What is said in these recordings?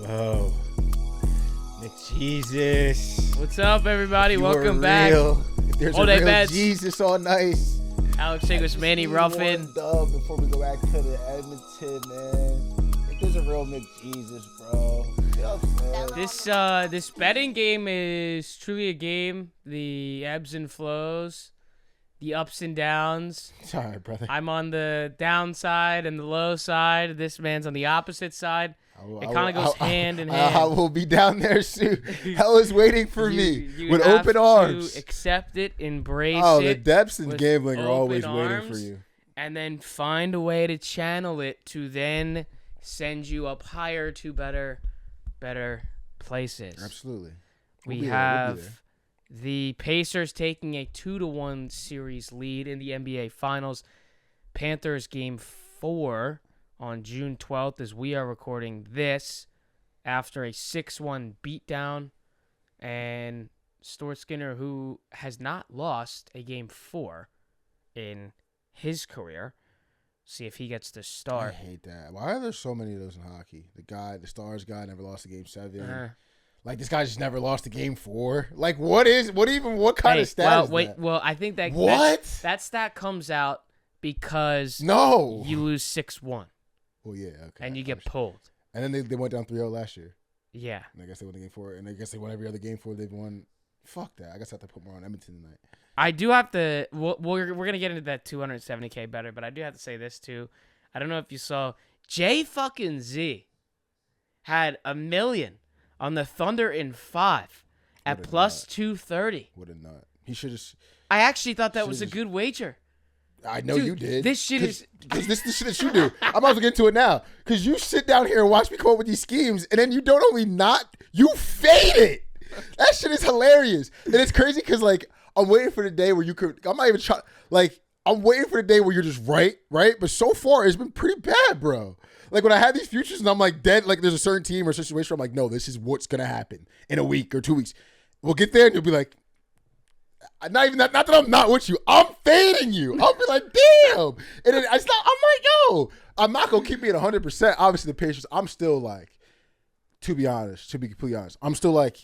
Oh, McJesus. What's up, everybody? You Welcome are back. real. If there's All a day real bets. Jesus all nice. Alex English, Manny, Ruffin. One dub before we go back to the Edmonton, man. If there's a real McJesus, bro. You know what I'm saying? This betting game is truly a game. The ebbs and flows, the ups and downs. Sorry, brother. I'm on the downside and the low side. This man's on the opposite side. It kind of goes hand in hand. I will be down there soon. Hell is waiting for me You with have open arms. to accept it, embrace Oh, it. the depths in with gambling are always open waiting arms, for you. And then find a way to channel it to then send you up higher to better places. Absolutely. We have the Pacers taking a 2-1 series lead in the NBA Finals. Panthers game 4 on June 12th as we are recording this after a 6-1 beatdown. And Stuart Skinner, who has not lost a game 4 in his career. See if he gets to start. I hate that. Why are there so many of those in hockey? The Stars guy never lost a game 7. Like, this guy just never lost a game 4. Like, what kind of stat is that? Well, I think that that stat comes out because you lose 6-1. Well, yeah, okay. And you get pulled. And then they went down 3-0 last year. Yeah. And I guess they won the game 4. And I guess they won every other game 4 they've won. Fuck that. I guess I have to put more on Edmonton tonight. I do have to. We're gonna get into that 270K better, but I do have to say this too. I don't know if you saw J fucking Z had $1 million on the Thunder in 5 at plus 230. What a nut! He should have. I actually thought that was a good wager. I know you did. This shit is because this shit that you do. I'm about to get into it now because you sit down here and watch me come up with these schemes, and then you don't only you fade it. That shit is hilarious, and it's crazy because like. I'm waiting for the day where you could. I'm not even trying. Like, I'm waiting for the day where you're just right? But so far, it's been pretty bad, bro. Like, when I have these futures and I'm like dead, like, there's a certain team or situation where I'm like, no, this is what's going to happen in a week or 2 weeks. We'll get there and you'll be like, not that I'm not with you. I'm fading you. I'll be like, damn. And then I'm like, yo, I'm not going to keep me at 100%. Obviously, the Pacers, I'm still like, to be completely honest, I'm still like,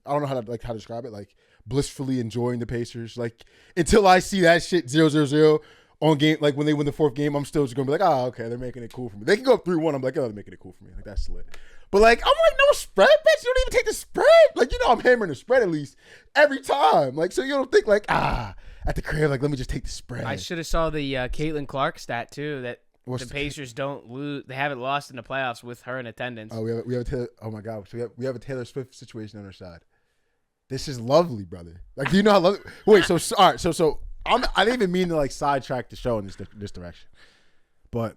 I don't know how to describe it. Like, blissfully enjoying the Pacers, like until I see that shit 0-0 on game, like when they win the 4th game, I'm still just gonna be like, oh, okay, they're making it cool for me. They can go up 3-1. I'm like, oh, they're making it cool for me. Like that's lit. But like, I'm like, no spread bets. You don't even take the spread. Like, I'm hammering the spread at least every time. Like, so you don't think like, at the crib, like let me just take the spread. I should have saw the Caitlin Clark stat too that the Pacers don't lose. They haven't lost in the playoffs with her in attendance. Oh, we have a Taylor. Oh my god, so we have a Taylor Swift situation on our side. This is lovely, brother. Like, do you know how lovely? Wait, so all right, so I didn't even mean to like sidetrack the show in this direction, but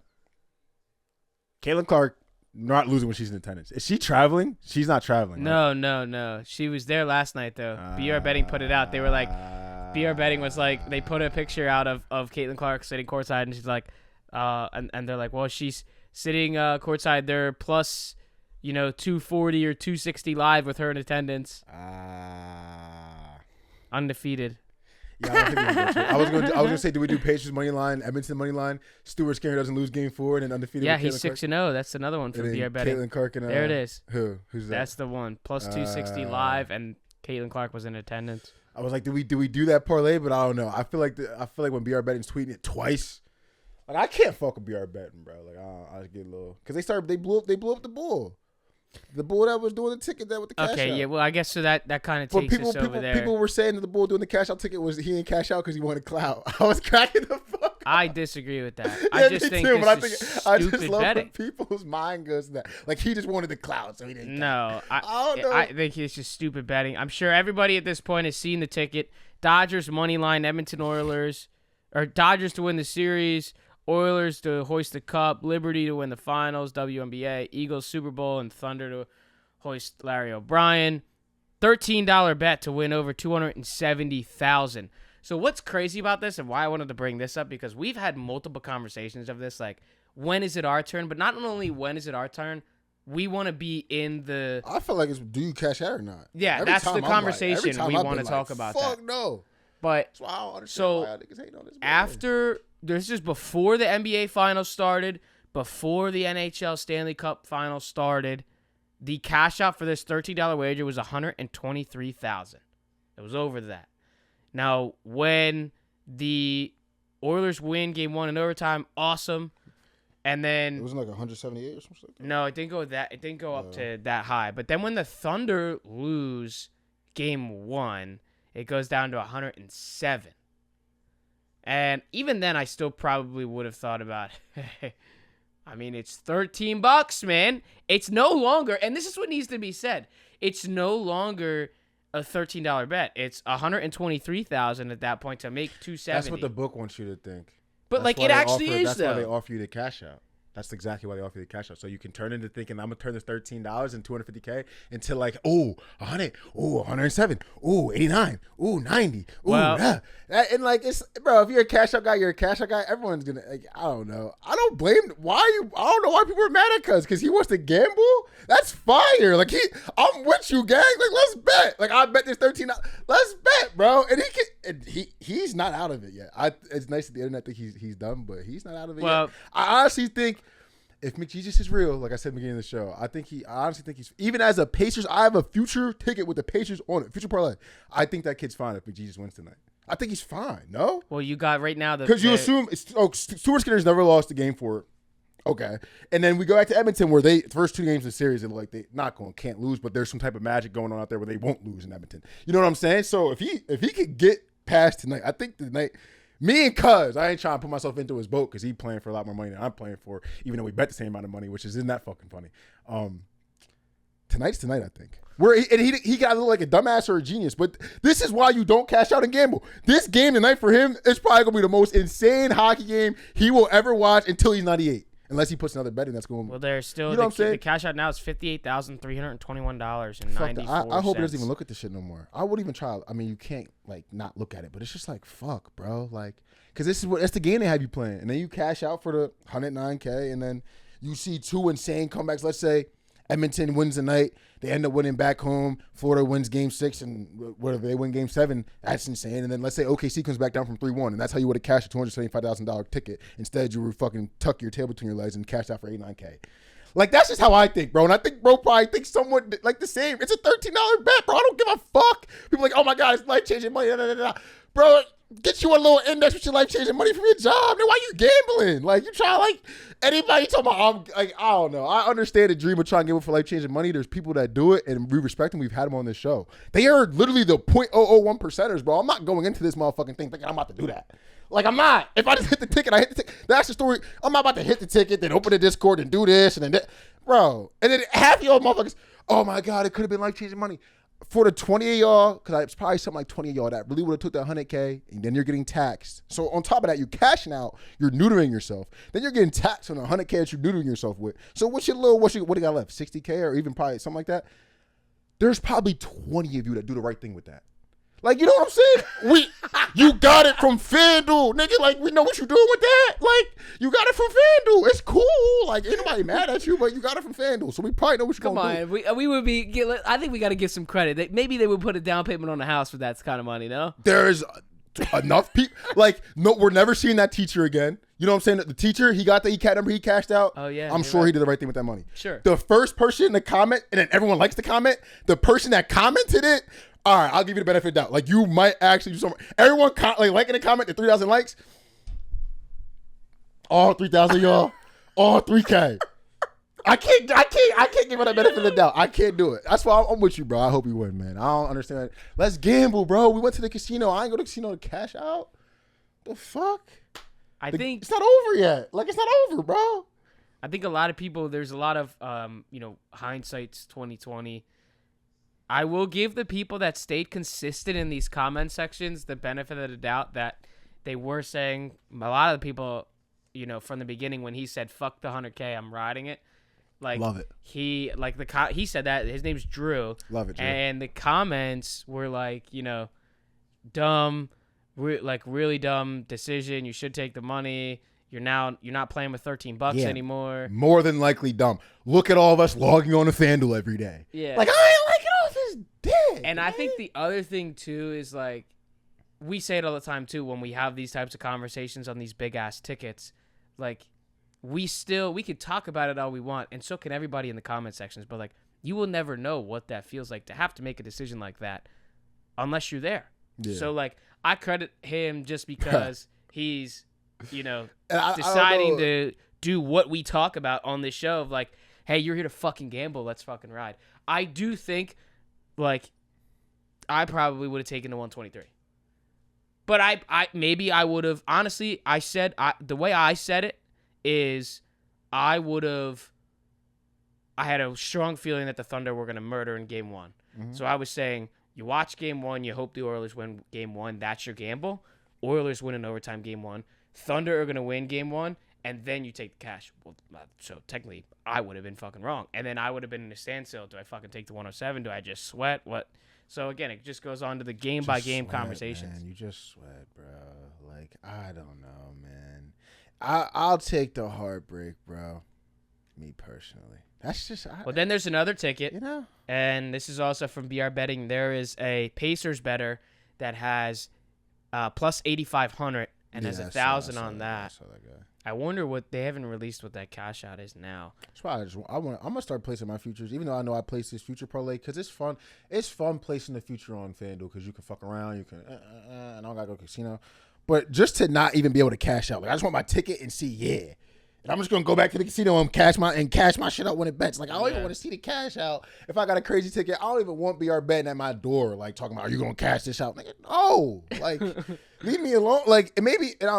Caitlin Clark not losing when she's in attendance. Is she traveling? She's not traveling. No. She was there last night though. BR Betting put it out. They were like, BR Betting was like, they put a picture out of Caitlin Clark sitting courtside, and she's like, and they're like, well, she's sitting courtside. They're plus. 240 or 260 live with her in attendance. Undefeated. Yeah, I don't think we can go to it. I was gonna say, do we do Pacers money line, Edmonton money line? Stuart Skinner doesn't lose game 4 and then undefeated. Yeah, he's 6-0. That's another one from BR Betting. Caitlin Clark and there it is. Who's that? That's the one. Plus 260 live, and Caitlin Clark was in attendance. I was like, do we do that parlay? But I don't know. I feel like when BR Betting's tweeting it twice, like I can't fuck with BR Betting, bro. Like I get a little because they blew up the bull. The bull that was doing the ticket that with the cash out. Okay, yeah, well, I guess so that kind of takes us over there. People were saying that the bull doing the cash out ticket was he didn't cash out because he wanted clout. I was cracking the fuck. I disagree with that. Yeah, I just think I stupid love betting. when people's mind goes to that. Like he just wanted the clout, so he didn't. No, I think it's just stupid betting. I'm sure everybody at this point has seen the ticket. Dodgers money line, Edmonton Oilers, or Dodgers to win the series. Oilers to hoist the cup, Liberty to win the finals, WNBA, Eagles Super Bowl, and Thunder to hoist Larry O'Brien. $13 bet to win over $270,000. So what's crazy about this and why I wanted to bring this up, because we've had multiple conversations of this, like, when is it our turn? But not only when is it our turn, we want to be in the... I feel like it's do you cash out or not? Yeah, that's the conversation we want to talk about. Fuck no. But that's why I don't understand why niggas hate on this. After... This is before the NBA Finals started, before the NHL Stanley Cup Finals started. The cash out for this $13 wager was $123,000. It was over that. Now, when the Oilers win game 1 in overtime, awesome. And then it wasn't like 178 or something like that. No, it didn't go that. It didn't go up to that high. But then when the Thunder lose game 1, it goes down to 107. And even then, I still probably would have thought about, hey, I mean, it's $13, man. It's no longer, and this is what needs to be said. It's no longer a $13 bet. It's $123,000 at that point to make $270. That's what the book wants you to think. But like it actually is, that's though. That's why they offer you the cash out. That's exactly why they offer you the cash out. So you can turn into thinking, I'm going to turn this $13 and $250K into like, 100, 107, 89, 90, yeah. And like, it's, bro, if you're a cash out guy, you're a cash out guy. Everyone's going to, like, I don't know. I don't blame, I don't know why people are mad at because he wants to gamble. That's fire. Like, I'm with you, gang. Like, let's bet. Like, I bet this $13. Let's bet, bro. And he's not out of it yet. It's nice that the internet think he's done, but he's not out of it yet. I honestly think, if McJesus is real, like I said at the beginning of the show, I honestly think he's, even as a Pacers, I have a future ticket with the Pacers on it, future parlay. I think that kid's fine if McJesus wins tonight. I think he's fine, no? Well, you got right now because you assume, Stuart Skinner's never lost a game for it. Okay. And then we go back to Edmonton where the first 2 games of the series, they're like, they can't lose, but there's some type of magic going on out there where they won't lose in Edmonton. You know what I'm saying? So if he could get past tonight, I think tonight, me and Cuz, I ain't trying to put myself into his boat because he's playing for a lot more money than I'm playing for, even though we bet the same amount of money, which isn't that fucking funny. Tonight's tonight, I think. He got to look like a dumbass or a genius, but this is why you don't cash out and gamble. This game tonight for him is probably going to be the most insane hockey game he will ever watch until he's 98. Unless he puts another bet in, that's going. Well, there's still the cash out now is $58,321.94. I hope he doesn't even look at this shit no more. I wouldn't even try. I mean, you can't like not look at it, but it's just like fuck, bro. Like, because that's the game they have you playing, and then you cash out for the $109K, and then you see 2 insane comebacks. Let's say Edmonton wins the night, they end up winning back home. Florida wins game 6, and whatever they win game 7, that's insane. And then let's say OKC comes back down from 3-1, and that's how you would have cashed a $275,000 ticket. Instead, you would fucking tuck your tail between your legs and cash out for $89K. Like, that's just how I think, bro. And I think bro probably thinks somewhat like the same. It's a $13 bet, bro. I don't give a fuck. People are like, oh my God, it's life-changing money. Bro, get you a little index with your life-changing money from your job. Then why you gambling? Like, you try like anybody talking about, I don't know. I understand the dream of trying to gamble for life-changing money. There's people that do it, and we respect them. We've had them on this show. They are literally the 0.001%ers, bro. I'm not going into this motherfucking thing thinking I'm about to do that. Like, I'm not. If I just hit the ticket, I hit the ticket. That's the story. I'm not about to hit the ticket, then open the Discord and do this and then that. Bro. And then half y'all motherfuckers, oh my God, it could have been life-changing money. For the 20 of y'all, because it's probably something like 20 of y'all that really would have took that 100K, and then you're getting taxed. So on top of that, you're cashing out, you're neutering yourself. Then you're getting taxed on the 100K that you're neutering yourself with. So what do you got left? 60K or even probably something like that? There's probably 20 of you that do the right thing with that. Like, you know what I'm saying? You got it from FanDuel, nigga. Like, we know what you're doing with that. Like, you got it from FanDuel. It's cool. Like, ain't nobody mad at you, but you got it from FanDuel. So we probably know what you're going to do. Come on. We would be, I think we got to give some credit. Maybe they would put a down payment on the house for that kind of money, no? There's enough people. Like, no, we're never seeing that teacher again. You know what I'm saying? The teacher, he got the ECAT number, he cashed out. Oh, yeah. I'm sure he did the right thing with that money. Sure. The first person to comment, and then everyone likes to comment, the person that commented it, all right, I'll give you the benefit of the doubt. Like, you might actually do something. Everyone liking the comment, the 3,000 likes. All 3,000 y'all. All 3K. I can't give it a benefit of the doubt. I can't do it. That's why I'm with you, bro. I hope you win, man. I don't understand. Let's gamble, bro. We went to the casino. I ain't go to the casino to cash out. The fuck? think it's not over yet. Like, it's not over, bro. I think a lot of people, there's a lot of, hindsight's 2020. I will give the people that stayed consistent in these comment sections the benefit of the doubt that they were saying, a lot of the people, from the beginning when he said, fuck the 100K, I'm riding it. Like, love it. He said that. His name's Drew. Love it, Drew. And the comments were like, dumb, really dumb decision. You should take the money. You're not playing with $13 anymore. More than likely dumb. Look at all of us logging on to FanDuel every day. Yeah. Like, I ain't like it off his dick. And man. I think the other thing too is like, we say it all the time too when we have these types of conversations on these big ass tickets. Like, we could talk about it all we want, and so can everybody in the comment sections, but like, you will never know what that feels like to have to make a decision like that unless you're there. Yeah. So like, I credit him just because he's, deciding to do what we talk about on this show of like, hey, you're here to fucking gamble. Let's fucking ride. I do think, like, I probably would have taken the 123. But I would have, honestly, the way I said it is I had a strong feeling that the Thunder were going to murder in game 1. Mm-hmm. So I was saying, you watch game 1, you hope the Oilers win game 1. That's your gamble. Oilers win in overtime game 1. Thunder are going to win game 1, and then you take the cash. Well, so technically, I would have been fucking wrong. And then I would have been in a standstill. Do I fucking take the 107? Do I just sweat? What? So, again, it just goes on to the game-by-game conversations. Man. You just sweat, bro. Like, I don't know, man. I'll take the heartbreak, bro. Me personally. That's just... Well, then there's another ticket. And this is also from BR Betting. There is a Pacers better that has plus 8,500 and has 1,000 on that. I saw that guy. I wonder what they haven't released what that cash out is now. That's why I'm gonna start placing my futures, even though I know I place this future parlay because it's fun. It's fun placing the future on FanDuel because you can fuck around, you can and I don't gotta go casino. But just to not even be able to cash out, like I just want my ticket and see, yeah. And I'm just gonna go back to the casino and cash my shit out when it bets. Like I don't even want to see the cash out. If I got a crazy ticket, I don't even want BR betting at my door, like talking about, are you gonna cash this out? Like, no, like leave me alone. Like and maybe, and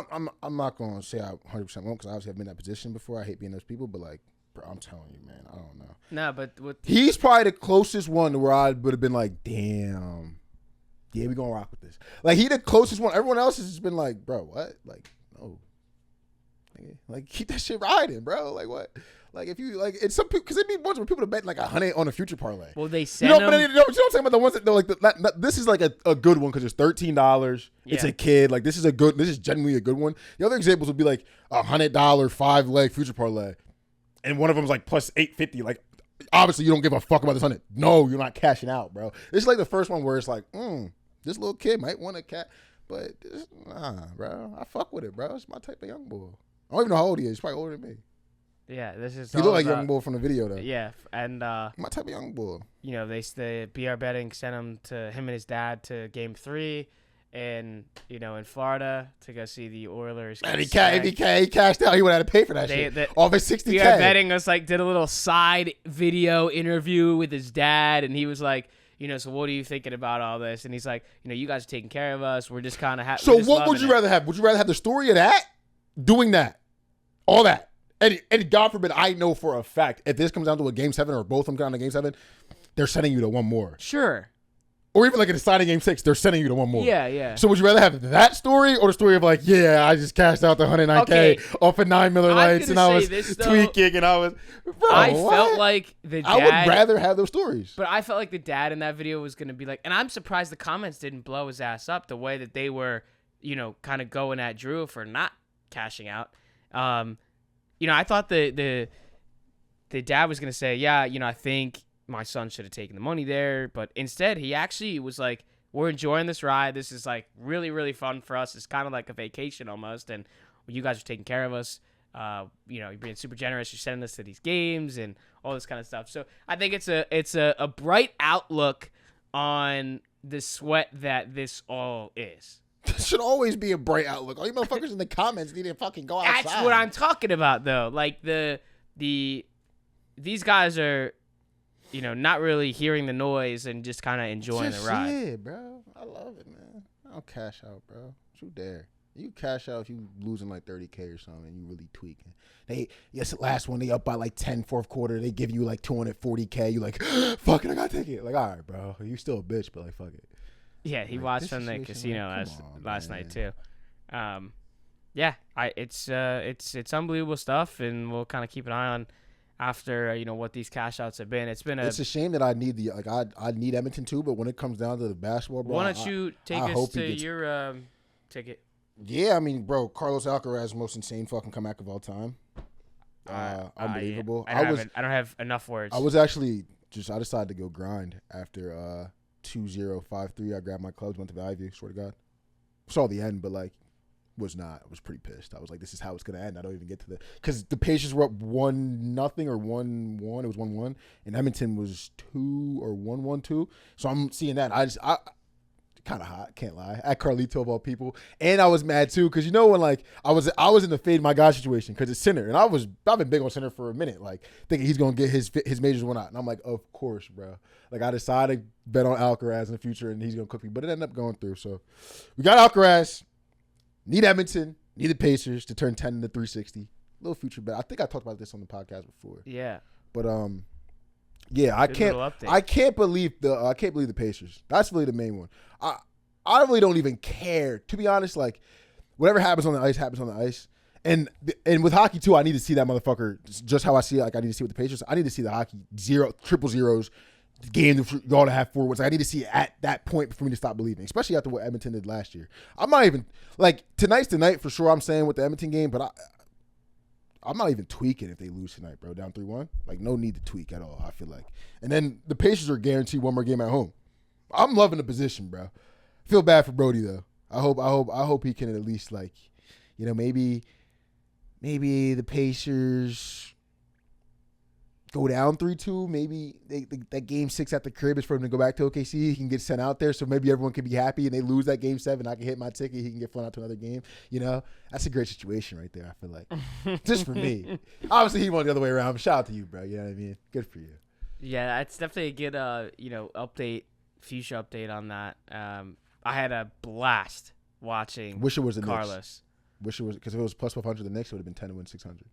I'm not gonna say I 100% won't because obviously I've been in that position before. I hate being those people, but like, bro, I'm telling you, man, I don't know. Nah, but he's probably the closest one to where I would have been like, damn, yeah, we gonna rock with this. Like he the closest one. Everyone else has just been like, bro, what? Like, no. Like keep that shit riding, bro. Like what? Like if you like, it's some people because it'd be bunch of people to bet like 100 on a future parlay. Well, they send but you know what I'm saying about the ones that like this is like a good one because it's $13. Yeah. It's a kid. Like this is genuinely a good one. The other examples would be like $100 5-leg future parlay, and one of them is like plus 850. Like obviously you don't give a fuck about this 100. No, you're not cashing out, bro. This is like the first one where it's like, this little kid might want a cat, but nah, bro. I fuck with it, bro. It's my type of young boy. I don't even know how old he is. He's probably older than me. Yeah, this is. He look like young boy from the video though. Yeah, and my type of young boy. You know, the BR betting sent him and his dad to Game 3, and in Florida to go see the Oilers. And he cashed out. He would have had to pay for that shit. Off his $60K. BR betting was like did a little side video interview with his dad, and he was like, so what are you thinking about all this? And he's like, you guys are taking care of us. We're just kind of happy. So what would you rather have? Would you rather have the story of that? Doing that, all that, and God forbid, I know for a fact if this comes down to a game 7 or both of them come down to game 7, they're sending you to one more. Sure. Or even like a deciding game 6, they're sending you to one more. Yeah. So would you rather have that story or the story of like, yeah, I just cashed out the 109K off of 9 Miller Lights and I was tweaking and I was, bro, I felt like the dad. I would rather have those stories. But I felt like the dad in that video was going to be like, and I'm surprised the comments didn't blow his ass up the way that they were, kind of going at Drew for not cashing out. I thought the dad was gonna say, yeah, I think my son should have taken the money there, but instead he actually was like, we're enjoying this ride. This is like really, really fun for us. It's kind of like a vacation almost, and you guys are taking care of us. You're being super generous. You're sending us to these games and all this kind of stuff. So I think it's a bright outlook on the sweat that this all is. This should always be a bright outlook. All you motherfuckers in the comments need to fucking go outside. That's what I'm talking about, though. Like these guys are, not really hearing the noise and just kind of enjoying the ride. Yeah, bro. I love it, man. I don't cash out, bro. You dare. You cash out if you losing like 30K or something and you really tweaking. The last one, they up by like 10 fourth quarter. They give you like 240K. You like, fuck it, I got to take it. Like, all right, bro. You still a bitch, but like, fuck it. Yeah, he watched from the casino last night too. It's unbelievable stuff, and we'll kind of keep an eye on after what these cash outs have been. It's a shame that I need I need Edmonton too, but when it comes down to the basketball, bro, why don't you take us to your ticket? Yeah, I mean, bro, Carlos Alcaraz, most insane fucking comeback of all time. Unbelievable. I don't have enough words. I was actually I decided to go grind after 2-0, 5-3. I grabbed my clubs, went to Valley View, swear to God. Saw the end, but like was not. I was pretty pissed. I was like, this is how it's gonna end. I don't even get to because the Pacers were up 1-0 or 1-1. It was 1-1, and Edmonton was 2 or 1-1-2. So I'm seeing that. I kind of hot, can't lie. At Carlito of all people, and I was mad too because when like I was in the fade my guy situation because it's Sinner, and I've been big on Sinner for a minute, like thinking he's gonna get his majors one out, and I'm like, of course, bro. Like I decided to bet on Alcaraz in the future, and he's gonna cook me, but it ended up going through. So we got Alcaraz. Need Edmonton, need the Pacers to turn 10 into 360. Little future bet. I think I talked about this on the podcast before. Yeah. But yeah, I can't believe the Pacers. That's really the main one. I really don't even care, to be honest. Like whatever happens on the ice happens on the ice. And with hockey too, I need to see that motherfucker just how I see it. Like I need to see with the Pacers. I need to see the hockey triple zeros. Game you ought to have forwards. I need to see it at that point for me to stop believing, especially after what Edmonton did last year. I'm not even like tonight's the night for sure. I'm saying with the Edmonton game, but I'm not even tweaking if they lose tonight, bro. Down 3-1, like no need to tweak at all. I feel like, and then the Pacers are guaranteed one more game at home. I'm loving the position, bro. Feel bad for Brody though. I hope he can at least like, maybe the Pacers go down 3-2, maybe that game 6 at the crib is for him to go back to OKC. He can get sent out there, so maybe everyone can be happy, and they lose that game 7. I can hit my ticket. He can get flown out to another game. That's a great situation right there. I feel like just for me. Obviously, he went the other way around. Shout out to you, bro. You know what I mean? Good for you. Yeah, it's definitely a good future update on that. I had a blast watching. Wish it was the Carlos. Knicks. Wish it was because if it was plus 500, the Knicks would have been 10 to win 600.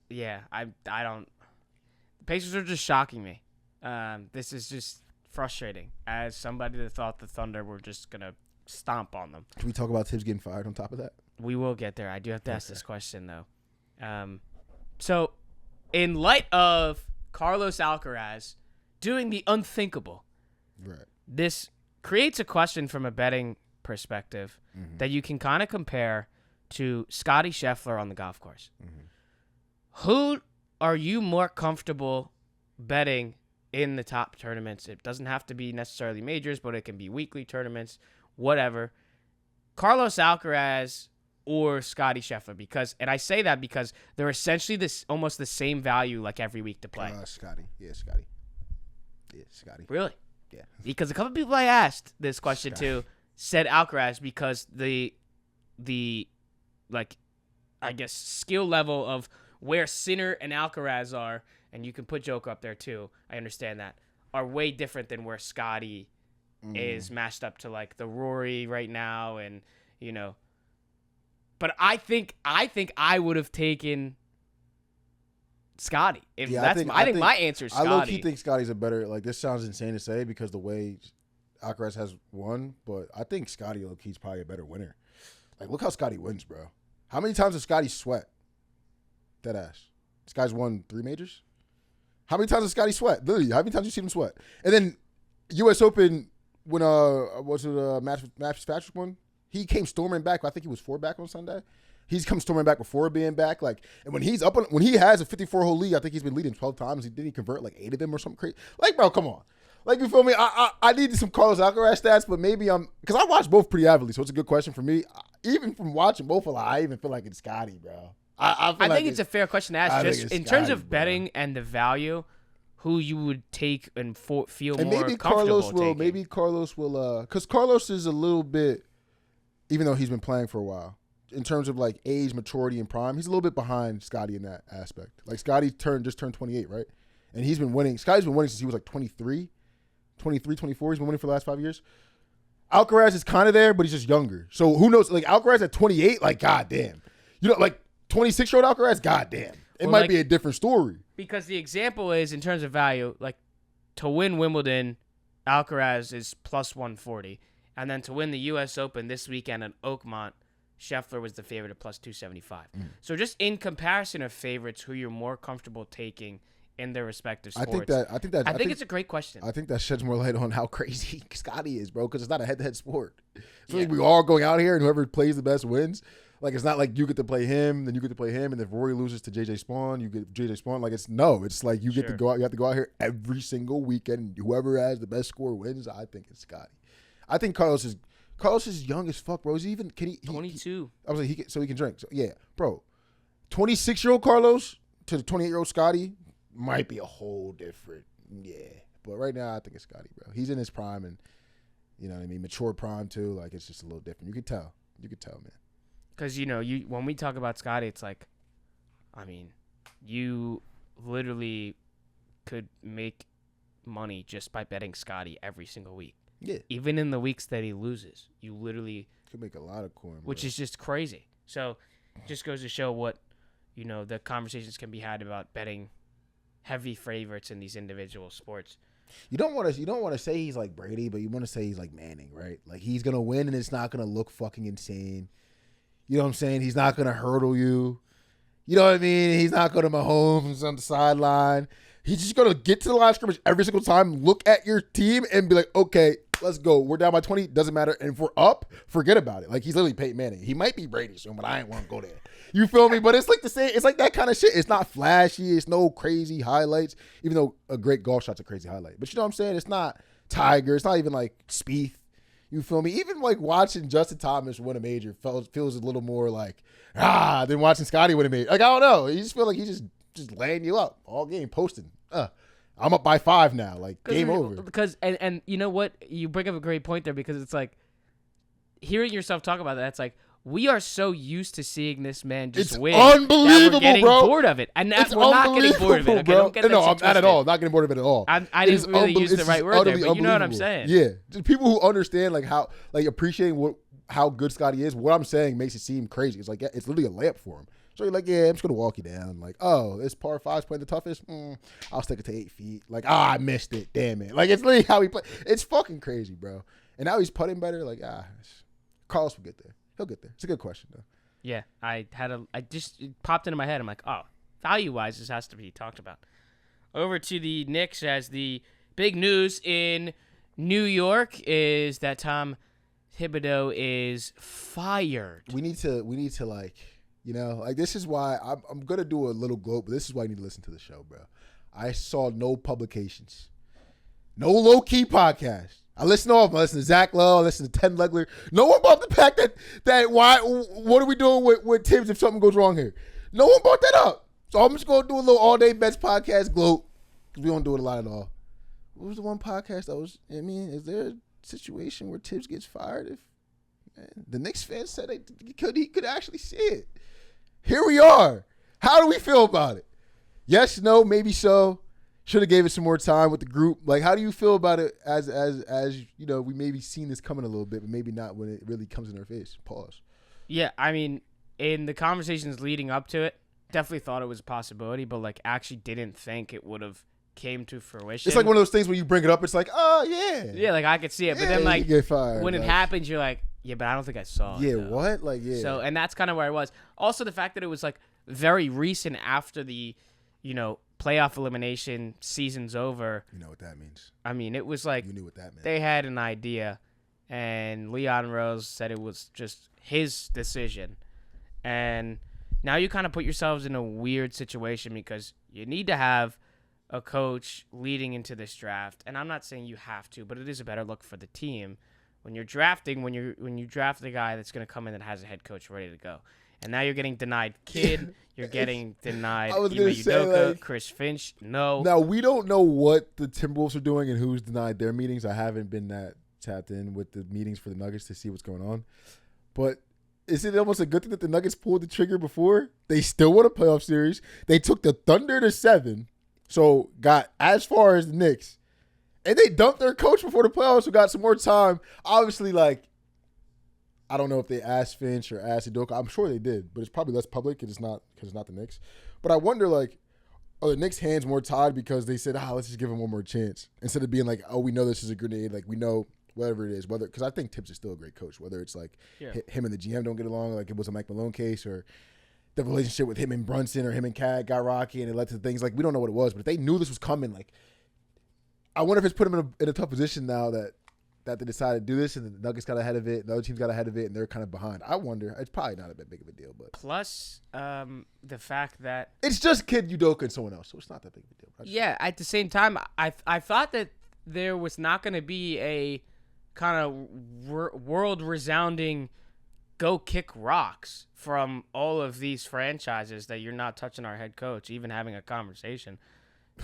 Yeah, I don't. Pacers are just shocking me. This is just frustrating as somebody that thought the Thunder were just going to stomp on them. Can we talk about Tibbs getting fired on top of that? We will get there. I do have to ask this question, though. So, in light of Carlos Alcaraz doing the unthinkable, right? This creates a question from a betting perspective that you can kind of compare to Scottie Scheffler on the golf course. Who are you more comfortable betting in the top tournaments? It doesn't have to be necessarily majors, but it can be weekly tournaments, whatever. Carlos Alcaraz or Scottie Scheffler, and I say that because they're essentially almost the same value like every week to play. Scottie. Yeah, Scottie. Yeah, Scottie. Really? Yeah. Because a couple people I asked this question to said Alcaraz because the I guess skill level of where Sinner and Alcaraz are, and you can put Joker up there too, I understand that, are way different than where Scottie is matched up to like the Rory right now, and but I think I would have taken Scottie. I think my answer is Scottie. I low-key think Scottie's a better, like this sounds insane to say because the way Alcaraz has won, but I think Scottie low-key is probably a better winner. Like look how Scottie wins, bro. How many times has Scottie sweat? Dead ass. This guy's won 3 majors. How many times has Scottie sweat? Literally, how many times have you seen him sweat? And then U.S. Open when Match Patrick won, he came storming back. I think he was 4 back on Sunday. He's come storming back before being back. Like, and when he has a 54-hole lead, I think he's been leading 12 times. Didn't he convert like 8 of them or something crazy? Like, bro, come on. Like, you feel me? I needed some Carlos Alcaraz stats, but maybe because I watched both pretty avidly, so it's a good question for me. Even from watching both, I even feel like it's Scottie, bro. I think it's a fair question to ask. Just in terms of betting and the value, who you would take and feel and more maybe comfortable Carlos will. taking. Maybe Carlos will. Because Carlos is a little bit, even though he's been playing for a while, in terms of like age, maturity, and prime, he's a little bit behind Scottie in that aspect. Like Scottie just turned 28, right? And he's been winning. Scottie's been winning since he was like 23, 24. He's been winning for the last 5 years. Alcaraz is kind of there, but he's just younger. So who knows? Like Alcaraz at 28, like goddamn, like 26-year-old Alcaraz, goddamn, it might be a different story. Because the example is in terms of value, like to win Wimbledon, Alcaraz is plus 140, and then to win the U.S. Open this weekend at Oakmont, Scheffler was the favorite at plus 275. So just in comparison of favorites, who you're more comfortable taking in their respective sports. I think it's a great question. I think that sheds more light on how crazy Scottie is, bro, because it's not a head-to-head sport. It's like we all going out here and whoever plays the best wins. Like, it's not like you get to play him, then you get to play him, and if Rory loses to JJ Spawn, you get JJ Spawn. Like, it's like you get to go out. You have to go out here every single weekend. Whoever has the best score wins. I think it's Scottie. I think Carlos is Carlos is young as fuck, bro. Is he even? Can he? 22. I was like, he can drink. So yeah, bro. 26-year-old Carlos to the 28-year-old Scotty might be a whole different. Yeah, but right now I think it's Scotty, bro. He's in his prime and you know what I mean, mature prime too. Like it's just a little different. You could tell, man. Because when we talk about Scotty, it's like, I mean, you literally could make money just by betting Scotty every single week. Yeah. Even in the weeks that he loses, you literally could make a lot of coin, which is just crazy. So, it just goes to show what, the conversations can be had about betting heavy favorites in these individual sports. You don't want to say he's like Brady, but you want to say he's like Manning, right? Like he's gonna win and it's not gonna look fucking insane. You know what I'm saying? He's not gonna hurdle you. You know what I mean? He's not gonna Mahomes on the sideline. He's just gonna get to the line of scrimmage every single time, look at your team, and be like, okay, let's go. We're down by 20. Doesn't matter. And if we're up, forget about it. Like he's literally Peyton Manning. He might be Brady soon, but I ain't want to go there. You feel me? But it's like the same. It's like that kind of shit. It's not flashy. It's no crazy highlights. Even though a great golf shot's a crazy highlight. But you know what I'm saying? It's not Tiger. It's not even like Spieth. You feel me? Even like watching Justin Thomas win a major feels a little more like than watching Scotty win a major. Like I don't know. You just feel like he's just laying you up all game, posting. I'm up by 5 now. Like game over. Because and you know what? You bring up a great point there because it's like hearing yourself talk about that. It's like we are so used to seeing this man just win. Unbelievable, that we're getting bro. bored of it, and we're not getting bored of it. Okay, don't get no, I'm not at all. Not getting bored of it at all. I didn't really use the right word there, but you know what I'm saying. Yeah, just people who understand like how appreciating how good Scotty is. What I'm saying makes it seem crazy. It's like it's literally a layup for him. So you're like, yeah, I'm just gonna walk you down. Like, oh, this par 5's playing the toughest. I'll stick it to 8 feet. Like, I missed it. Damn it. Like, it's literally how he play. It's fucking crazy, bro. And now he's putting better. Like, Carlos will get there. He'll get there. It's a good question though. Yeah, it popped into my head. I'm like, oh, value-wise, this has to be talked about. Over to the Knicks, as the big news in New York is that Tom Thibodeau is fired. We need to like, this is why I'm going to do a little gloat, but this is why you need to listen to the show, bro. I saw no publications, no low-key podcasts. I listen to all of them. I listen to Zach Lowe. I listen to Ted Legler. No one brought the fact that what are we doing with Tibbs if something goes wrong here? No one brought that up. So I'm just going to do a little all-day bets podcast gloat because we don't do it a lot at all. What was the one podcast that was, is there a situation where Tibbs gets fired? The Knicks fans said he could actually see it. Here we are. How do we feel about it? Yes, no, maybe so. Should have gave it some more time with the group. Like, how do you feel about it as we maybe seen this coming a little bit, but maybe not when it really comes in our face? Pause. Yeah, I mean, in the conversations leading up to it, definitely thought it was a possibility, but like actually didn't think it would have came to fruition. It's like one of those things when you bring it up, it's like, oh yeah. Yeah, like I could see it, but then like get fired, when it happens, you're like, yeah, but I don't think I saw it. Yeah, though. what? Like, yeah. So, and that's kind of where I was. Also, the fact that it was like very recent after the, playoff elimination season's over. You know what that means. I mean, it was like you knew what that meant. They had an idea, and Leon Rose said it was just his decision. And now you kind of put yourselves in a weird situation because you need to have a coach leading into this draft. And I'm not saying you have to, but it is a better look for the team when you're drafting, when you draft a guy that's going to come in that has a head coach ready to go. And now you're getting denied Kidd. You're getting denied Ime Udoka, like, Chris Finch. No. Now, we don't know what the Timberwolves are doing and who's denied their meetings. I haven't been that tapped in with the meetings for the Nuggets to see what's going on. But is it almost a good thing that the Nuggets pulled the trigger before? They still won a playoff series. They took the Thunder to 7, so got as far as the Knicks. And they dumped their coach before the playoffs, who got some more time. Obviously, like, I don't know if they asked Finch or asked Udoka. I'm sure they did, but it's probably less public because it's not the Knicks. But I wonder, like, are the Knicks' hands more tied because they said, let's just give him one more chance instead of being like, oh, we know this is a grenade. Like, we know whatever it is, because I think Tibbs is still a great coach, whether it's like him and the GM don't get along, like it was a Mike Malone case, or the relationship with him and Brunson or him and Cat got rocky and it led to things like we don't know what it was, but if they knew this was coming, like, I wonder if it's put them in a tough position now that they decided to do this, and the Nuggets got ahead of it, the other teams got ahead of it, and they're kind of behind. I wonder. It's probably not a big of a deal, but plus the fact that it's just Kid Udoka and someone else, so it's not that big of a deal. Yeah, at the same time, I thought that there was not going to be a kind of world resounding go kick rocks from all of these franchises that you're not touching our head coach, even having a conversation.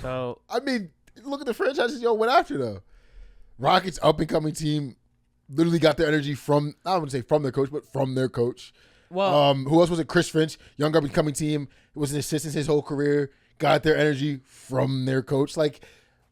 So I mean, look at the franchises y'all went after though. Rockets up and coming team literally got their energy from, I wouldn't say from their coach, but from their coach. Well, Who else was it? Chris Finch, young up and coming team, was an assistant his whole career, got their energy from their coach. Like,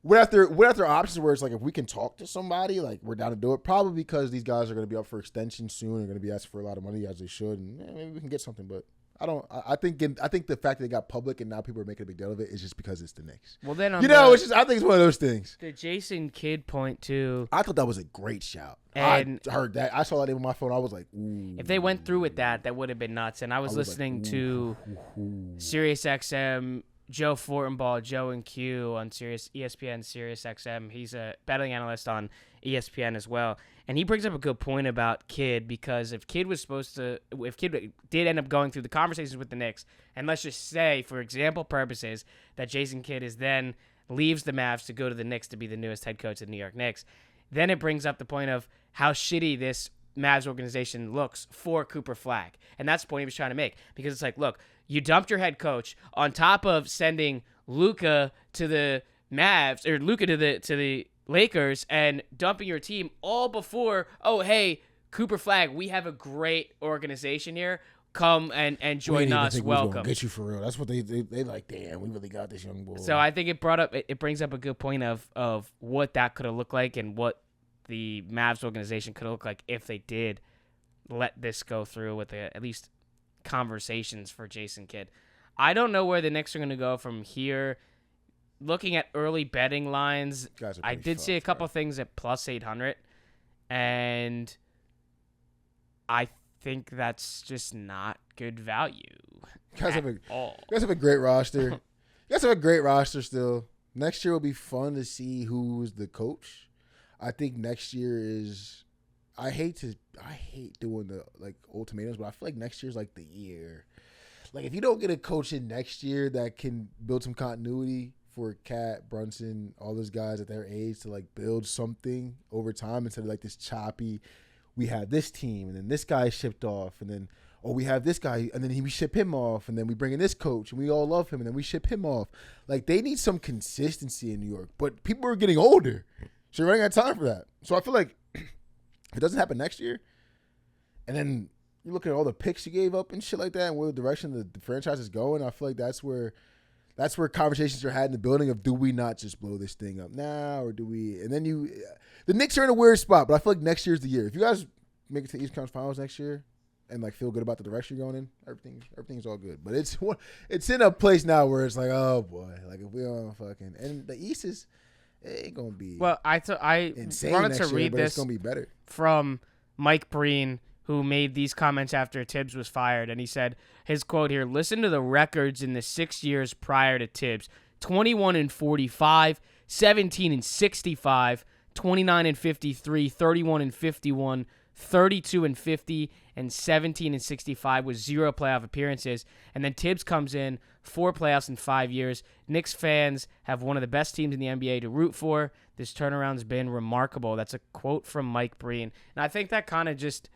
we're after options where it's like, if we can talk to somebody, like, we're down to do it. Probably because these guys are going to be up for extension soon and going to be asking for a lot of money, as they should, and maybe we can get something. But I think the fact that they got public and now people are making a big deal of it is just because it's the Knicks. well, then It's just, I think it's one of those things. the Jason Kidd point too. I thought that was a great shout. And I heard that. I saw that name on my phone. I was like, ooh. If they went through with that would have been nuts. And I was listening to Sirius XM, Joe Fortenbaugh, Joe and Q on ESPN Sirius XM. He's a betting analyst on ESPN as well. And he brings up a good point about Kidd, because if Kidd did end up going through the conversations with the Knicks, and let's just say, for example purposes, that Jason Kidd leaves the Mavs to go to the Knicks to be the newest head coach of the New York Knicks, then it brings up the point of how shitty this Mavs organization looks for Cooper Flagg. And that's the point he was trying to make. Because it's like, look, you dumped your head coach on top of sending Luka to the Mavs, or Luka to the Lakers, and dumping your team all before, oh, hey, Cooper Flagg, we have a great organization here. Come and join us. Welcome. Get you for real. That's what they like. Damn, we really got this young boy. So I think it brings up a good point of what that could have looked like and what the Mavs organization could have looked like if they did let this go through with at least conversations for Jason Kidd. I don't know where the Knicks are going to go from here. Looking at early betting lines, I did see a couple things at plus 800, and I think that's just not good value. You guys have a great roster. You guys have a great roster still. Next year will be fun to see who's the coach. I think next year is. I hate doing the ultimatums, but I feel like next year's like the year. Like, if you don't get a coach in next year that can build some continuity for Cat, Brunson, all those guys at their age to build something over time instead of this choppy. We have this team, and then this guy shipped off, and then we have this guy, and then we ship him off, and then we bring in this coach, and we all love him, and then we ship him off. They need some consistency in New York, but people are getting older, so you're running out of time for that. So I feel like if it doesn't happen next year, and then you look at all the picks you gave up and shit like that, and where the direction the franchise is going, I feel like that's where conversations are had in the building of, do we not just blow this thing up now, or do we? And then the Knicks are in a weird spot, but I feel like next year's the year. If you guys make it to the East Conference Finals next year and feel good about the direction you're going in, everything's all good. But it's in a place now where it's like, oh boy, if we don't fucking, and the East is, it ain't gonna be. Well, I wanted to read this. It's gonna be better from Mike Breen, who made these comments after Tibbs was fired. And he said, his quote here, listen to the records in the 6 years prior to Tibbs. 21-45, 17-65, 29-53, 31-51, 32-50, and 17-65 with 0 playoff appearances. And then Tibbs comes in, 4 playoffs in 5 years. Knicks fans have one of the best teams in the NBA to root for. This turnaround's been remarkable. That's a quote from Mike Breen. And I think that kind of just,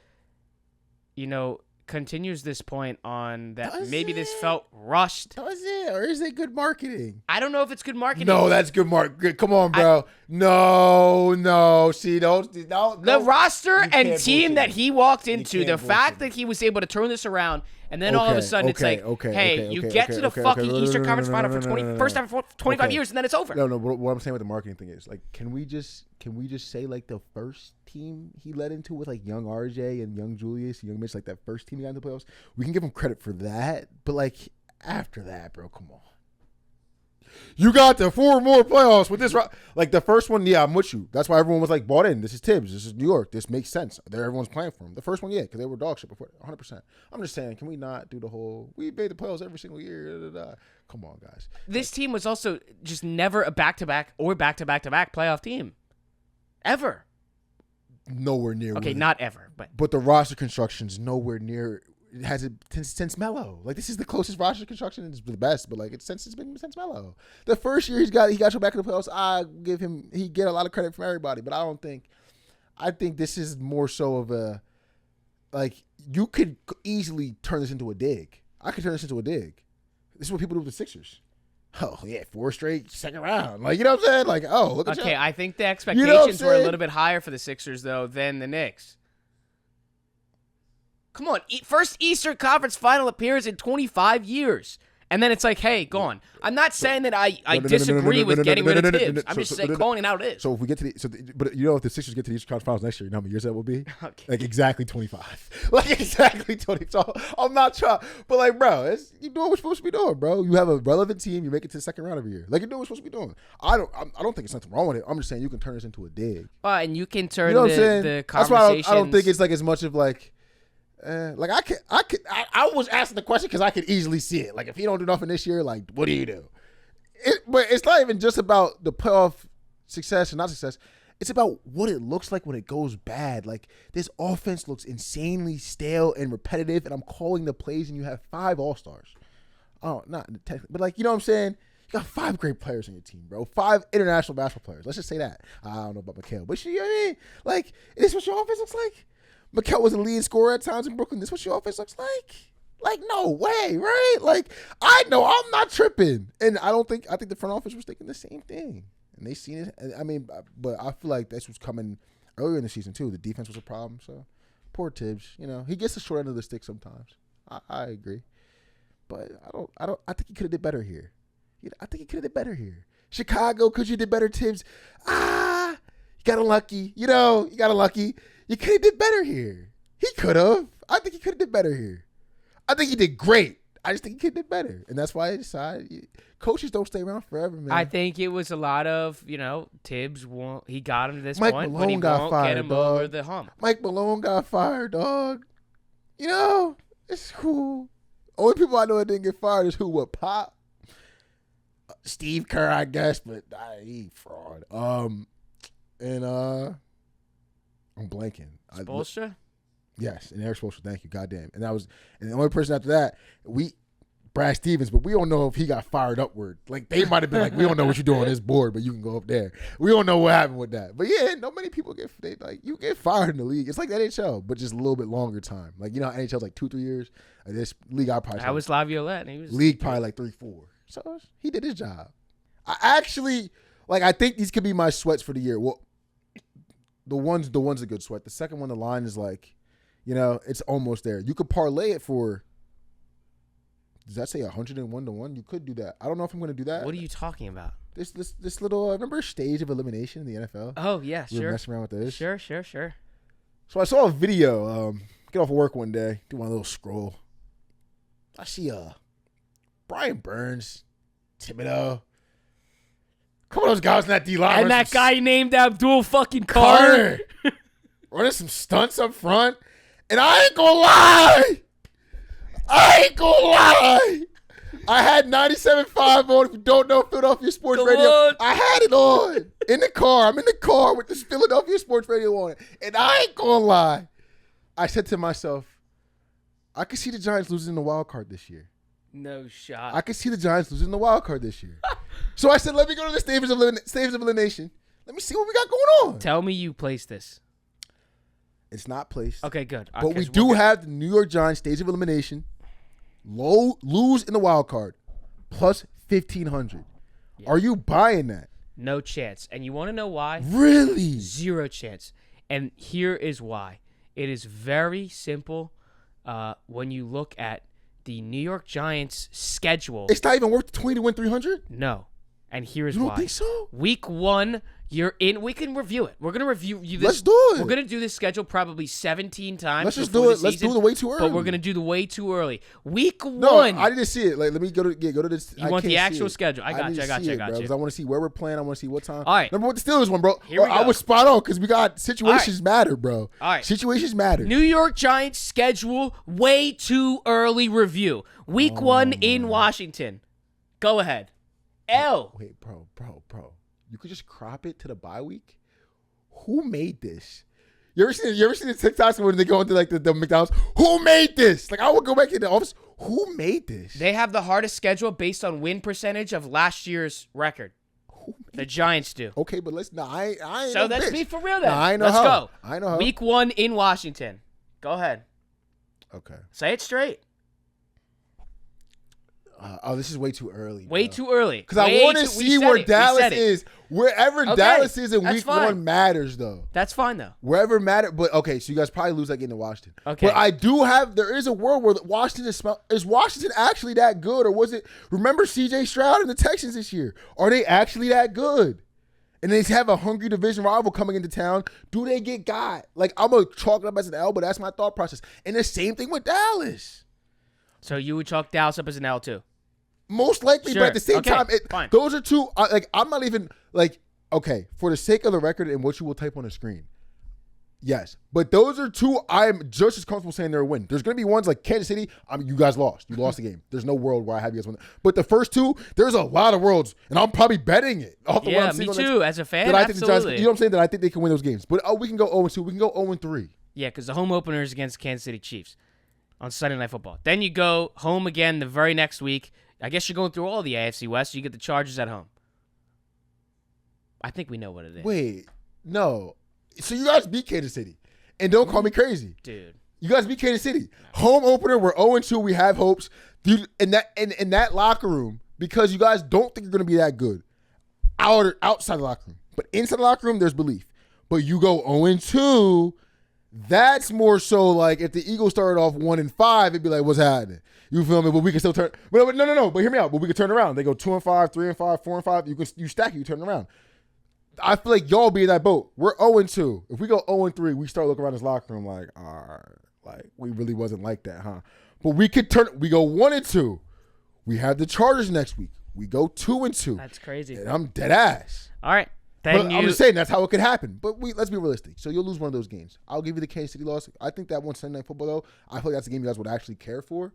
continues this point on that. This felt rushed. Does it? Or is it good marketing? I don't know if it's good marketing. No, that's good marketing. Come on, bro. No. See, the roster and team that he walked into, the fact that he was able to turn this around, and then all of a sudden you get to the fucking Eastern Conference Final for first time for 25 years, and then it's over. No. What I'm saying with the marketing thing is, can we just say the first team he led into with young RJ and young Julius and young Mitch, that first team he got into the playoffs, we can give him credit for that. But after that, bro, come on. You got the 4 more playoffs with this. The first one, yeah, I'm with you. That's why everyone was bought in. This is Tibbs. This is New York. This makes sense. Everyone's playing for him. The first one, yeah, because they were dog shit before. 100%. I'm just saying, can we not do the whole, we made the playoffs every single year. Da, da, da. Come on, guys. This team was also just never a back-to-back or back-to-back-to-back playoff team. Ever. Nowhere near. Okay, not ever. But the roster construction's nowhere near. It has it since Melo. This is the closest roster construction. It's the best, but it's been since Melo. The first year he got you back in the playoffs. He get a lot of credit from everybody, but I don't think I think this is more so of a, like, you could easily turn this into a dig. I could turn this into a dig. This is what people do with the Sixers. Oh, yeah, 4 straight second round. Like, you know what I'm saying? Like, oh, look at Okay, you. I think the expectations were a little bit higher for the Sixers, though, than the Knicks. Come on, first Eastern Conference final appearance in 25 years. And then it's like, hey, go on. I'm not saying that I disagree with getting rid of Tibbs. I'm just saying calling it how it is. So if we get to but you know, if the Sixers get to the Eastern Conference Finals next year, you know how many years that will be? Okay. Like exactly 25. Like exactly 20. So I'm not trying, but like, bro, you doing what you're supposed to be doing, bro. You have a relevant team. You make it to the second round every year. Like you're doing what you're supposed to be doing. I don't think there's nothing wrong with it. I'm just saying you can turn this into a dig. And you can turn you know what I'm saying? the That's conversations. why I don't think it's like as much of like. Like I was asking the question because I could easily see it. Like if he don't do nothing this year, like what do you do? But it's not even just about the playoff success and not success. It's about what it looks like when it goes bad. Like this offense looks insanely stale and repetitive, and I'm calling the plays, and you have 5 all-stars. Oh, not technically, but like you know what I'm saying. You got 5 great players on your team, bro. 5 international basketball players. Let's just say that. I don't know about Mikal, but you know what I mean. Like is this what your offense looks like? Mikal was a lead scorer at times in Brooklyn. This is what your offense looks like? Like, no way, right? Like, I know I'm not tripping. And I think the front office was thinking the same thing. And they seen it. I mean, but I feel like this was coming earlier in the season, too. The defense was a problem. So, poor Tibbs. You know, he gets the short end of the stick sometimes. I agree. But I think he could have did better here. I think he could have did better here. Chicago, could you did better, Tibbs? You got unlucky. You got unlucky. You could have did better here. He could have. I think he could have did better here. I think he did great. I just think he could have did better. And that's why I decided coaches don't stay around forever, man. I think it was a lot of, Tibbs he got him to this Mike point, Malone but he got won't fired, get him dog. over the hump. Mike Malone got fired, dog. It's cool. Only people I know that didn't get fired is who? What, Pop? Steve Kerr, I guess, but he fraud. I'm blanking. Spoelstra? Yes, and Eric Spoelstra. Thank you, goddamn. And the only person after that, Brad Stevens, but we don't know if he got fired upward. Like they might have been like, we don't know what you're doing on this board, but you can go up there. We don't know what happened with that. But yeah, not many people you get fired in the league. It's like the NHL, but just a little bit longer time. Like NHL's like 2-3 years. This league I was Laviolette, and he was league probably like 3-4. So he did his job. I think these could be my sweats for the year. Well, the one's a good sweat. The second one, the line is like, it's almost there. You could parlay it for. Does that say 101 to 1? You could do that. I don't know if I'm going to do that. What are you talking about? This little remember stage of elimination in the NFL? Oh yeah, we were messing around with this. Sure. So I saw a video. Get off of work one day, do my little scroll. I see Brian Burns, Thibodeau. Couple of those guys in that D-line. And that guy named Abdul fucking Carter. Running some stunts up front. And I ain't gonna lie. I had 97.5 on. If you don't know Philadelphia Sports Radio, I had it on. In the car. I'm in the car with this Philadelphia Sports Radio on it. And I ain't gonna lie. I said to myself, I could see the Giants losing the wild card this year. No shot. I could see the Giants losing the wild card this year. So I said, let me go to the stages of elimination. Let me see what we got going on. Tell me you placed this. It's not placed. Okay, good. But we do have the New York Giants stage of elimination. Lose in the wild card. Plus 1,500. Yeah. Are you buying that? No chance. And you want to know why? Really? 0 chance. And here is why. It is very simple when you look at the New York Giants schedule. It's not even worth the 20 to win 300? No. And here's why. You don't think so? Week 1, you're in. We can review it. We're going to review this. Let's do it. We're going to do this schedule probably 17 times. Let's just do it. Let's do it way too early. But we're going to do the way too early. Week 1. No, I didn't see it. Like, let me go to this. You want the actual schedule. I got you. Because I want to see where we're playing. I want to see what time. All right. Remember what the Steelers one, bro. Here we go. I was spot on because we got situations matter, bro. All right. Situations matter. New York Giants schedule way too early review. Week 1 in Washington. Go ahead. Wait, bro. You could just crop it to the bye week? Who made this? You ever seen the TikToks when they go into like the McDonald's? Who made this? Like I would go back in the office. Who made this? They have the hardest schedule based on win percentage of last year's record. The Giants do. Okay, but let's. Nah, I ain't. So no let's bitch. be for real then. Nah, I know let's how. go. I know how. Week 1 in Washington. Go ahead. Okay. Say it straight. This is way too early. Way too early. Because I want to see where Dallas is. Wherever Dallas is in week 1 matters, though. That's fine, though. Wherever matters. But, okay, so you guys probably lose that game to Washington. Okay. But I do have, there is a world where Washington is Washington actually that good? Or was it, remember C.J. Stroud and the Texans this year? Are they actually that good? And they have a hungry division rival coming into town. Do they get got? Like, I'm going to chalk it up as an L, but that's my thought process. And the same thing with Dallas. So you would chalk Dallas up as an L, too? Most likely, sure. But at the same time, fine. Those are two, I'm not even, okay, for the sake of the record and what you will type on the screen, yes. But those are two I'm just as comfortable saying they're a win. There's going to be ones like Kansas City, you guys lost. You lost the game. There's no world where I have you guys win. But the first two, there's a lot of worlds, and I'm probably betting it. Off the yeah, me too, as a fan, absolutely. You know what I'm saying? That I think they can win those games. But we can go 0-2. We can go 0-3. Yeah, because the home opener is against Kansas City Chiefs on Sunday Night Football. Then you go home again the very next week. I guess you're going through all the AFC West. You get the Chargers at home. I think we know what it is. Wait, no. So you guys beat Kansas City. And don't call me crazy. Dude. You guys beat Kansas City. Home opener, we're 0-2. We have hopes. Dude, in that locker room, because you guys don't think you're going to be that good outside the locker room. But inside the locker room, there's belief. But you go 0-2, that's more so like if the Eagles started off 1-5, it'd be like, what's happening? You feel me? But we can still turn. But no. But hear me out. But we can turn around. They go 2-5, 3-5, 4-5. You stack it. You turn it around. I feel like y'all be in that boat. We're 0-2. If we go 0-3, we start looking around this locker room like, all right, like we really wasn't like that, huh? But we could turn. We go 1-2. We have the Chargers next week. We go 2-2. That's crazy. And I'm dead ass. All right. I'm just saying that's how it could happen. But let's be realistic. So you'll lose one of those games. I'll give you the Kansas City loss. I think that one Sunday Night Football, though, I feel like that's a game you guys would actually care for.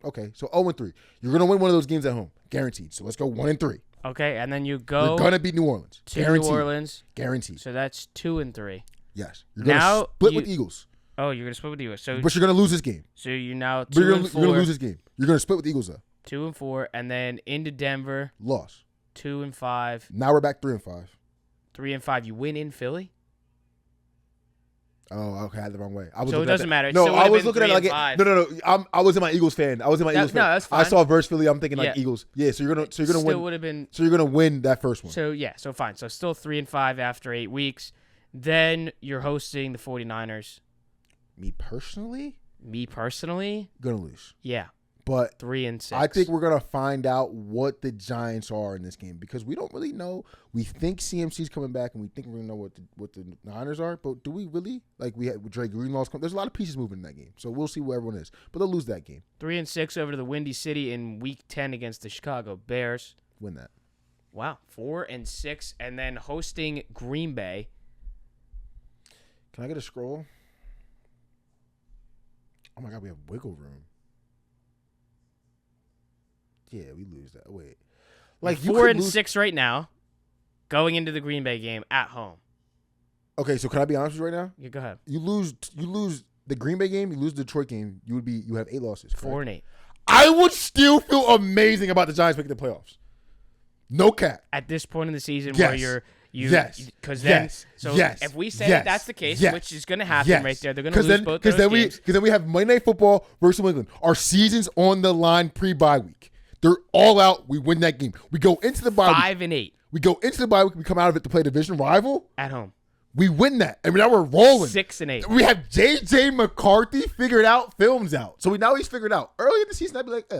Okay, so 0-3. You're going to win one of those games at home. Guaranteed. So let's go 1-3. Okay, and then you go. You're going to beat New Orleans. To Guaranteed. New Orleans. Guaranteed. So that's 2-3. Yes. You're going to split with Eagles. Oh, you're going to split with the Eagles. So, but you're going to lose this game. So you're now 2-4. You're going to lose this game. You're going to split with the Eagles, though. 2-4, and then into Denver. Loss. 2-5. Now we're back 3-5. 3-5. You win in Philly? Oh, okay. I had the wrong way. So it doesn't matter. No, I was looking at it like no. I wasn't my Eagles fan. I wasn't my Eagles fan. No, that's fine. I saw versus Philly. I'm thinking like Eagles. Yeah, so you're gonna still win. Would have been. So you're gonna win that first one. So yeah, so fine. So still 3-5 after 8 weeks. Then you're hosting the 49ers. Me personally, gonna lose. Yeah. But 3-6. I think we're gonna find out what the Giants are in this game because we don't really know. We think CMC's coming back, and we think we're gonna know what the Niners are. But do we really? Like we had Dre Greenlaw's come. There's a lot of pieces moving in that game, so we'll see where everyone is. But they'll lose that game. 3-6 over to the Windy City in Week 10 against the Chicago Bears. Win that. Wow, 4-6, and then hosting Green Bay. Can I get a scroll? Oh my God, we have wiggle room. Yeah, we lose that. Wait, like 4-6 right now, going into the Green Bay game at home. Okay, so can I be honest with you right now? Yeah, go ahead. You lose the Green Bay game. You lose the Detroit game. You have 8 losses. Correct? 4-8. I would still feel amazing about the Giants making the playoffs. No cap. At this point in the season, yes. where you're. Because if we say that that's the case, which is going to happen right there, they're going to lose both those games. Because then we have Monday Night Football versus New England. Our season's on the line pre-bye week. They're all out. We win that game. We go into the bye week. 5-8. We go into the bye week. We come out of it to play division rival. At home. We win that. And now we're rolling. 6-8. We have J.J. McCarthy figured out, films out. So now he's figured out. Early in the season, I'd be like,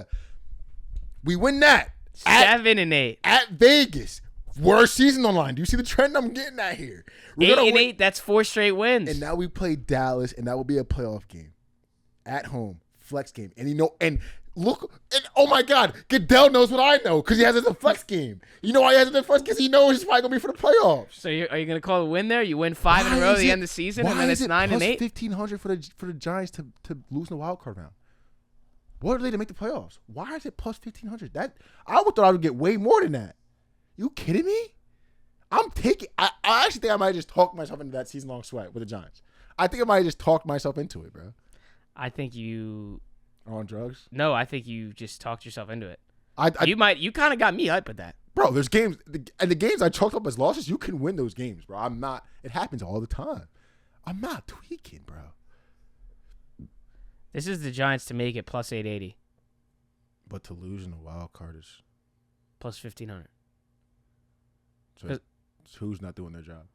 we win that. 7-8. At Vegas. Worst season online. Do you see the trend I'm getting at here? 8-8. That's 4 straight wins. And now we play Dallas, and that will be a playoff game. At home. Flex game. And look, and oh my God, Goodell knows what I know because he has it as a flex game. You know why he has it as a flex? Because he knows it's probably going to be for the playoffs. So are you going to call a win there? You win 5 in a row at the end of the season, and then it's 9-8? 1,500 for the Giants to lose in the wild card round. What are they to make the playoffs? Why is it plus 1,500? I would thought I would get way more than that. You kidding me? I actually think I might just talk myself into that season-long sweat with the Giants. I think I might just talk myself into it, bro. I think you... On drugs? No, I think you just talked yourself into it. You kind of got me hype with that. Bro, there's games, and the games I chalked up as losses, you can win those games, bro. I'm not. It happens all the time. I'm not tweaking, bro. This is the Giants to make it plus 880. But to lose in the wild card is plus 1,500. So who's not doing their job?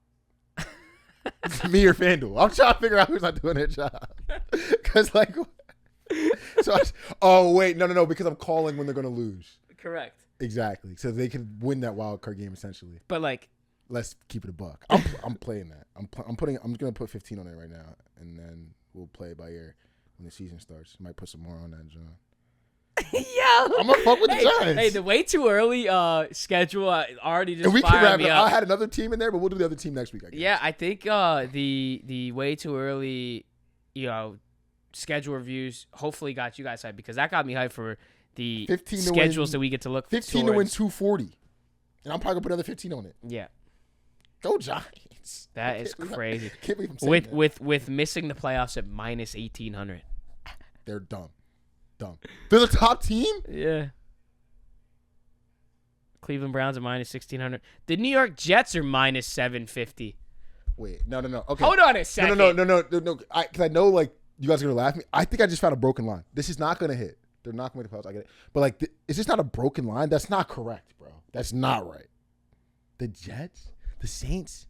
Me or FanDuel? I'm trying to figure out who's not doing their job. Because, like, wait, no, because I'm calling when they're going to lose. Correct. Exactly. So they can win that wild card game, essentially. But, like, let's keep it a buck. I'm playing that. I'm going to put 15 on it right now, and then we'll play it by ear when the season starts. Might put some more on that, John. Yo, I'm gonna fuck with the Giants. Hey, the way too early schedule already just and we can fired wrap me it. up. I had another team in there, but we'll do the other team next week, I guess. Yeah, I think the way too early, schedule reviews hopefully got you guys hyped, because that got me hyped for the schedules that we get to look. 15 to win 240, and I'm probably gonna put another 15 on it. Yeah, go Giants. That is crazy. Can't believe I'm saying that. with missing the playoffs at minus 1,800. They're dumb. They're the top team? Yeah. Cleveland Browns are minus 1,600. The New York Jets are minus 750. Wait, no. Okay. Hold on a second. No. Because I know, like, you guys are going to laugh at me. I think I just found a broken line. This is not going to hit. They're not going to make the playoffs. I get it. But, like, is this not a broken line? That's not correct, bro. That's not right. The Jets? The Saints?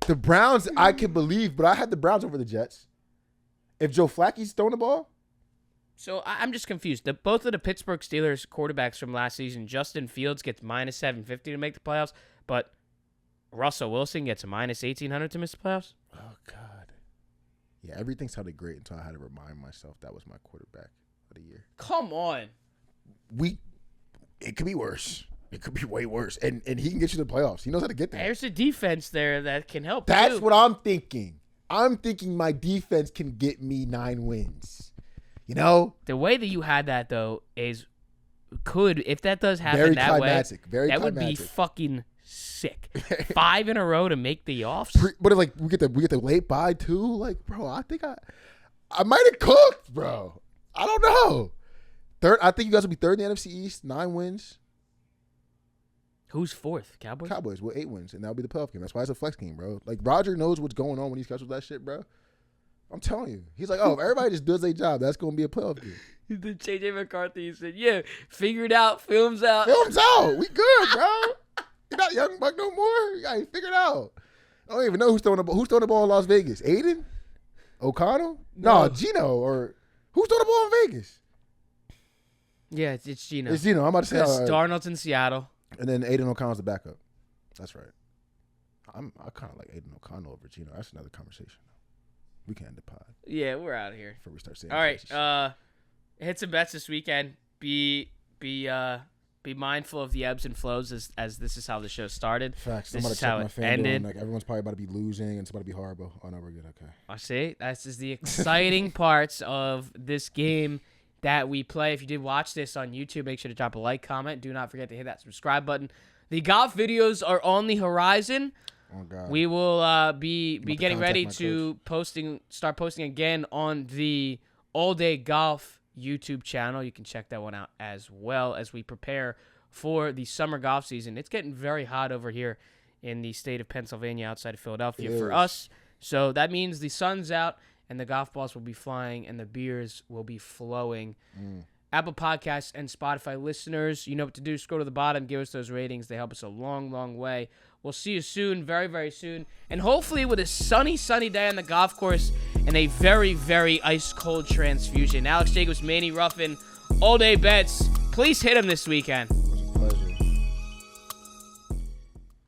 The Browns, I can believe, but I had the Browns over the Jets. If Joe Flacco's throwing the ball? So I'm just confused. Both of the Pittsburgh Steelers quarterbacks from last season, Justin Fields gets minus 750 to make the playoffs, but Russell Wilson gets a minus 1,800 to miss the playoffs? Oh, God. Yeah, everything sounded great until I had to remind myself that was my quarterback of the year. Come on. It could be worse. It could be way worse. And he can get you to the playoffs. He knows how to get there. There's a defense there that can help. That's what I'm thinking. I'm thinking my defense can get me 9 wins. You know? The way that you had that, though, if that does happen very that climactic, way, very that climactic. would be fucking sick. 5 in a row to make the offs. But like we get the late bye too. Like, bro, I think I might have cooked, bro. I don't know. I think you guys will be third in the NFC East, 9 wins. Who's fourth? Cowboys? Cowboys with 8 wins, and that'll be the playoff game. That's why it's a flex game, bro. Like, Roger knows what's going on when he schedules that shit, bro. I'm telling you. He's like, if everybody just does their job, that's going to be a playoff game. The J.J. McCarthy said, yeah, figured out, films out. Films out. We good, bro. You're not Young Buck no more. You got it figured out. I don't even know who's throwing the ball. Who's throwing the ball in Las Vegas? Aiden? O'Connell? No, Gino. Or who's throwing the ball in Vegas? Yeah, it's Gino. It's Gino. I'm about to say Darnold's in Seattle. And then Aiden O'Connell's the backup. That's right. I kind of like Aiden O'Connell over Gino. That's another conversation. We can end the pod. Yeah, we're out of here. Before we start saying. All right. Hit some bets this weekend. Be mindful of the ebbs and flows as this is how the show started. Facts. I'm about to check my FanDuel. Like, everyone's probably about to be losing and it's about to be horrible. Oh no, we're good. Okay. I see. That's just the exciting parts of this game that we play. If you did watch this on YouTube, make sure to drop a like, comment. Do not forget to hit that subscribe button. The golf videos are on the horizon. Oh God. We will be getting ready to start posting again on the All Day Golf YouTube channel. You can check that one out as well as we prepare for the summer golf season. It's getting very hot over here in the state of Pennsylvania outside of Philadelphia for us. So that means the sun's out and the golf balls will be flying and the beers will be flowing. Apple Podcasts and Spotify listeners, you know what to do. Scroll to the bottom, give us those ratings. They help us a long, long way. We'll see you soon, very, very soon. And hopefully with a sunny, sunny day on the golf course and a very, very ice-cold transfusion. Alex Jacobs, Manny, Ruffin, all day bets. Please hit him this weekend.